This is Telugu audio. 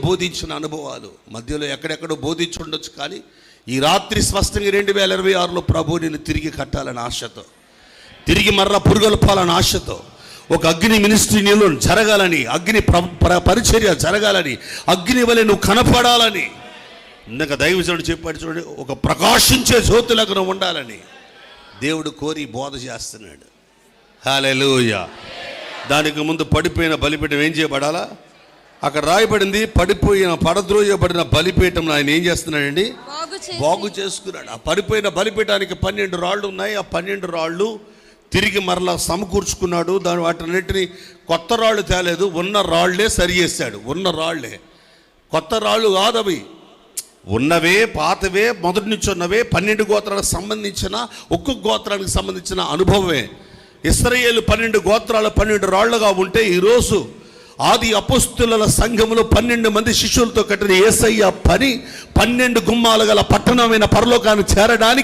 బోధించిన అనుభవాలు మధ్యలో ఎక్కడెక్కడో బోధించి ఉండొచ్చు, కానీ ఈ రాత్రి స్పష్టంగా 2026లో ప్రభు నేను తిరిగి కట్టాలని ఆశతో, తిరిగి మరలా పురుగొల్పాలని ఆశతో, ఒక అగ్ని మినిస్ట్రీ నీలో జరగాలని, అగ్ని పరిచర్య జరగాలని, అగ్ని వలె నువ్వు కనపడాలని, ఇందాక దైవజనుడు చెప్పాడు చూడండి, ఒక ప్రకాశించే జ్యోతులకు నువ్వు ఉండాలని దేవుడు కోరి బోధ చేస్తున్నాడు. హల్లెలూయా. దానికి ముందు పడిపోయిన బలిపీఠం ఏం చేయబడాలా? అక్కడ రాయబడింది, పడద్రోయబడిన బలిపీఠం ఆయన ఏం చేస్తున్నాడండి? బాగు చేసుకున్నాడు. ఆ పడిపోయిన బలిపీఠానికి 12 రాళ్ళు ఉన్నాయి. ఆ 12 రాళ్ళు తిరిగి మరలా సమకూర్చుకున్నాడు. వాటన్నిటిని కొత్త రాళ్ళు తేలేదు, ఉన్న రాళ్లే సరి చేశాడు. ఉన్న రాళ్లే, కొత్త రాళ్ళు కాదవి, ఉన్నవే పాతవే మొదటి నుంచి ఉన్నవే 12 గోత్రాలకు సంబంధించిన, ఒక్కొక్క గోత్రానికి సంబంధించిన అనుభవమే. ఇశ్రాయేలు 12 గోత్రాలు 12 రాళ్లుగా ఉంటే, ఈరోజు ఆది అపోస్తుల సంఘములో 12 మంది శిష్యులతో కట్టిన యేసయ్య పని 12 గుమ్మాలు గల పట్టణమైన పరలోకానికి చేరడానికి